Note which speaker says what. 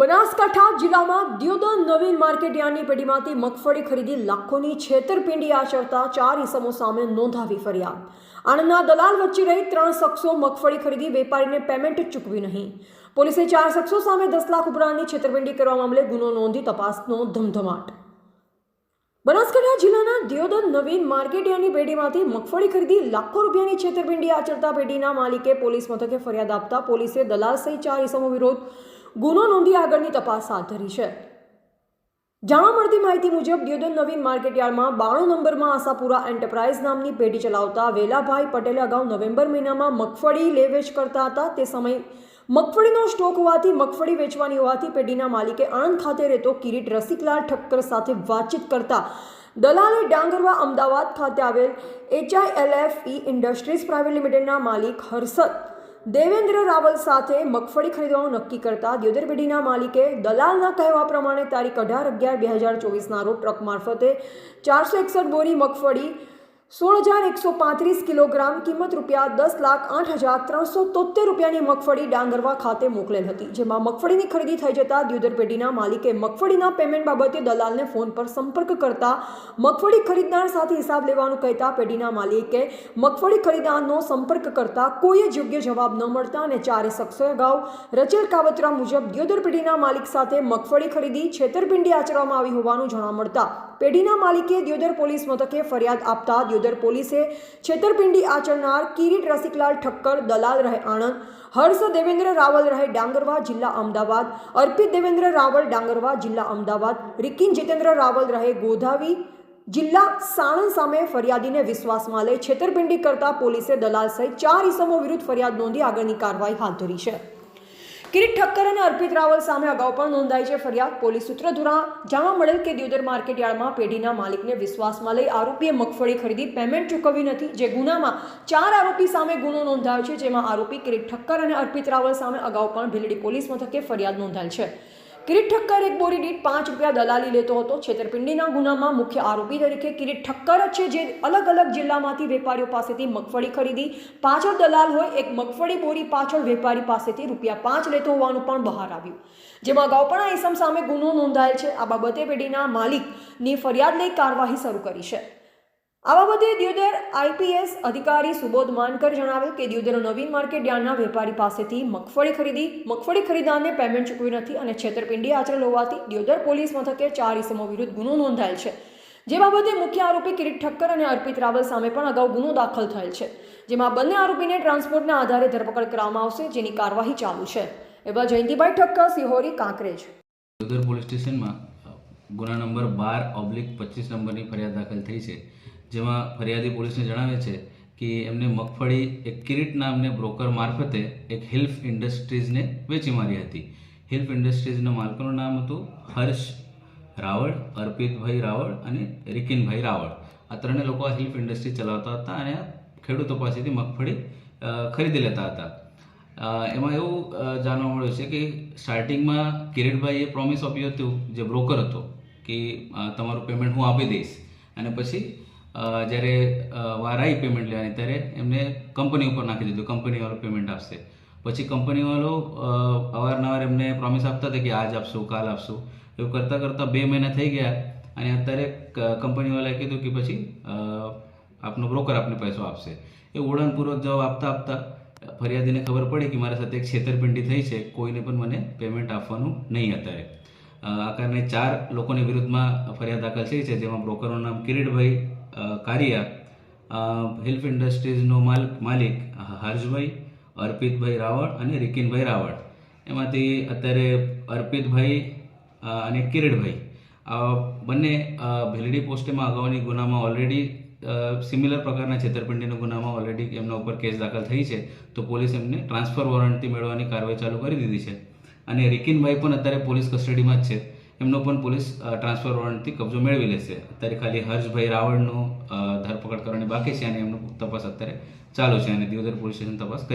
Speaker 1: બનાસકાંઠા જિલ્લામાં દિયોદર નવીન માર્કેટ યાર્ડની પેઢીમાંથી મગફળી ખરીદી લાખોની છેતરપિંડી આચરતા 4 ઇસમો સામે નોંધાવી ફરિયાદ। આણંદના દલાલ વચ્ચે રહી 3 શખ્સો મગફળી ખરીદી વેપારીને પેમેન્ટ ચૂકવી નહીં। પોલીસે 4 શખ્સો સામે 10 લાખ ઉપરાંતની છેતરપિંડી કરવા મામલે ગુનો નોંધી તપાસનો ધમધમાટ। બનાસકાંઠા જિલ્લાના દિયોદર નવીન માર્કેટ યાર્ડની પેઢીમાંથી મગફળી ખરીદી લાખો રૂપિયાની છેતરપિંડી આચરતા પેઢીના માલિકે પોલીસ મથકે ફરિયાદ આપતા પોલીસે દલાલ સહિત 4 ઇસમો વિરુદ્ધ ગુનો નોંધી આગળની તપાસ હાથ ધરી છે। જાણવા મળતી માહિતી મુજબ દિયોદર નવીન માર્કેટ યાર્ડમાં 92 નંબરમાં આશાપુરા એન્ટરપ્રાઇઝ નામની પેઢી ચલાવતા વેલાભાઈ પટેલે અગાઉ નવેમ્બર મહિનામાં મગફળી લે-વેચ કરતા હતા। તે સમયે મગફળીનો સ્ટોક હોવાથી મગફળી વેચવાની હોવાથી પેઢીના માલિકે આણંદ ખાતે રહેતો કિરીટ રસિકલાલ ઠક્કર સાથે વાતચીત કરતા દલાલે ડાંગરવા અમદાવાદ ખાતે આવેલ HILFE ઇન્ડસ્ટ્રીઝ પ્રાઇવેટ લિમિટેડના માલિક હર્ષદ દેવેન્દ્ર રાવલ સાથે મગફળી ખરીદવાનું નક્કી કરતા દિયોદર પેઢીના માલિકે દલાલના કહેવા પ્રમાણે તારીખ 18/11/2024ના રોજ ટ્રક મારફતે 461 બોરી મગફળી 16,135 કિલોગ્રામ કિંમત ₹10,08,373 રૂપિયાની મગફળી ડાંગરવા ખાતે મોકલેલ હતી। જેમાં મગફળીની ખરીદી થઈ જતા દિયોદર પેઢીના માલિકે મગફળીના પેમેન્ટ બાબતે દલાલને ફોન પર સંપર્ક કરતા મગફળી ખરીદનાર સાથે હિસાબ લેવાનું કહેતા પેઢીના માલિકે મગફળી ખરીદનારનો સંપર્ક કરતા કોઈ જ યોગ્ય જવાબ ન મળતા અને 4 શખ્સોએ અગાઉ રચેલ કાવતરા મુજબ દિયોદર પેઢીના માલિક સાથે મગફળી ખરીદી છેતરપિંડી આચરવામાં આવી હોવાનું જાણવા મળતા પેઢીના માલિકે દિયોદર પોલીસ મથકે ફરિયાદ આપતા દિયોદર પોલીસે છેતરપિંડી આચરનાર કિરીટ રસિકલાલ ઠક્કર દલાલ રહે આણંદ, હર્ષ દેવેન્દ્ર રાવલ રહે ડાંગરવા જિલ્લા અમદાવાદ, અર્પિત દેવેન્દ્ર રાવલ ડાંગરવા જિલ્લા અમદાવાદ, રિકિન જીતેન્દ્ર રાવલ રહે ગોધાવી જિલ્લા સાણંદ સામે ફરિયાદીને વિશ્વાસમાં લઈ છેતરપિંડી કરતા પોલીસે દલાલ સહિત 4 ઇસમો વિરુદ્ધ ફરિયાદ નોંધી આગળની કાર્યવાહી હાથ ધરી છે। કિરીટ ઠક્કર અને અર્પિત રાવલ સામે અગાઉ પણ નોંધાઈ છે ફરિયાદ। પોલીસ સૂત્રો દ્વારા જાણવા મળેલ કે દિયોદર માર્કેટ યાર્ડમાં પેઢીના માલિકને વિશ્વાસમાં લઈ આરોપીએ મગફળી ખરીદી પેમેન્ટ ચૂકવી નથી, જે ગુનામાં 4 આરોપી સામે ગુનો નોંધાયો છે, જેમાં આરોપી કિરીટ ઠક્કર અને અર્પિત રાવલ સામે અગાઉ પણ ભીલડી પોલીસ મથકે ફરિયાદ નોંધાયેલ છે। કિરીટ ઠક્કર એક બોરી દીઠ 5 રૂપિયા દલાલી લેતો હતો। છેતરપિંડીના ગુનામાં મુખ્ય આરોપી તરીકે કિરીટ ઠક્કર જ છે, જે અલગ અલગ જિલ્લામાંથી વેપારીઓ પાસેથી મગફળી ખરીદી પાછળ દલાલ હોય એક મગફળી બોરી પાછળ વેપારી પાસેથી ₹5 લેતો હોવાનું પણ બહાર આવ્યું, જેમાં અગાઉ પણ આ ઇસમ સામે ગુનો નોંધાયેલ છે। આ બાબતે પેઢીના માલિકની ફરિયાદ લઈ કાર્યવાહી શરૂ કરી છે। આ બાબતે દિયોદર IPS અધિકારી સુબોધ માનકર જણાવેલ કે દિયોદર નવીન માર્કેટ યાર્ડના વેપારી પાસેથી મગફળી ખરીદનારને પેમેન્ટ ચૂકવી નથી અને છેતરપિંડી આચરેલ હોવાથી દિયોદર પોલીસ મથકે 4 ઇસમો વિરુદ્ધ ગુનો નોંધાયેલ છે, જે બાબતે મુખ્ય આરોપી કિરીટ ઠક્કર અને અર્પિત રાવલ સામે પણ અગાઉ ગુનો દાખલ થયેલ છે, જેમાં બંને આરોપીને ટ્રાન્સપોર્ટના આધારે ધરપકડ કરવામાં આવશે, જેની કાર્યવાહી ચાલુ છે। એવા જયંતિભાઈ ઠક્કર, સિહોરી, કાંકરેજ।
Speaker 2: દિયોદર પોલીસ સ્ટેશનમાં ગુના નંબર 12/25 નંબરની ફરિયાદ દાખલ થઈ છે, જેમાં ફરિયાદી પોલીસને જણાવે છે કે એમને મગફળી એક કિરીટ નામને બ્રોકર મારફતે એક હિલ્ફ ઇન્ડસ્ટ્રીઝને વેચી મારી હતી। હિલ્ફ ઇન્ડસ્ટ્રીઝના માલકોનું નામ હતું હર્ષ રાવળ, અર્પિતભાઈ રાવળ અને રિકિનભાઈ રાવળ। આ ત્રણેય લોકો આ હિલ્ફ ઇન્ડસ્ટ્રી ચલાવતા હતા અને ખેડૂતો પાસેથી મગફળી ખરીદી લેતા હતા। એમાં એવું જાણવા મળ્યું છે કે સ્ટાર્ટિંગમાં કિરીટભાઈએ પ્રોમિસ આપ્યું હતું, જે બ્રોકર હતો, કે તમારું પેમેન્ટ હું આપી દઈશ, અને પછી જ્યારે વાર આવી પેમેન્ટ લેવાની ત્યારે એમને કંપની ઉપર નાખી દીધું, કંપનીવાળો પેમેન્ટ આપશે। પછી કંપનીવાળો અવારનવાર એમને પ્રોમિસ આપતા હતા કે આજ આપશું, કાલ આપશું, એવું કરતાં કરતાં 2 મહિના થઈ ગયા અને અત્યારે કંપનીવાળાએ કીધું કે પછી આપનો બ્રોકર આપને પૈસો આપશે। એ ઉડાનપૂર્વક જવાબ આપતા આપતા ફરિયાદીને ખબર પડી કે મારા સાથે એક છેતરપિંડી થઈ છે, કોઈને પણ મને પેમેન્ટ આપવાનું નહીં અત્યારે। આ કારણે 4 લોકોની વિરુદ્ધમાં ફરિયાદ દાખલ થઈ છે, જેમાં બ્રોકરનું નામ કિરીટભાઈ કારિયા, હિલ્ફ ઇન્ડસ્ટ્રીઝનો માલિક હર્ષભાઈ, અર્પિતભાઈ રાવળ અને રિકિનભાઈ રાવળ। એમાંથી અત્યારે અર્પિતભાઈ અને કિરીટભાઈ બંને ભીલડી પોસ્ટેમાં અગાઉની ગુનામાં ઓલરેડી સિમિલર પ્રકારના છેતરપિંડીના ગુનામાં ઓલરેડી એમના ઉપર કેસ દાખલ થઈ છે, તો પોલીસ એમને ટ્રાન્સફર વોરંટથી મેળવવાની કાર્યવાહી ચાલુ કરી દીધી છે। અને રિકિનભાઈ પણ અત્યારે પોલીસ કસ્ટડીમાં જ છે, એમનો પણ પોલીસ ટ્રાન્સફર વોરંટથી કબજો મેળવી લેશે। અત્યારે ખાલી હર્ષભાઈ રાવળનો ધરપકડ કરવાની બાકી છે અને એમનો તપાસ અત્યારે ચાલુ છે અને દિયોદર પોલીસ સ્ટેશન તપાસ કરી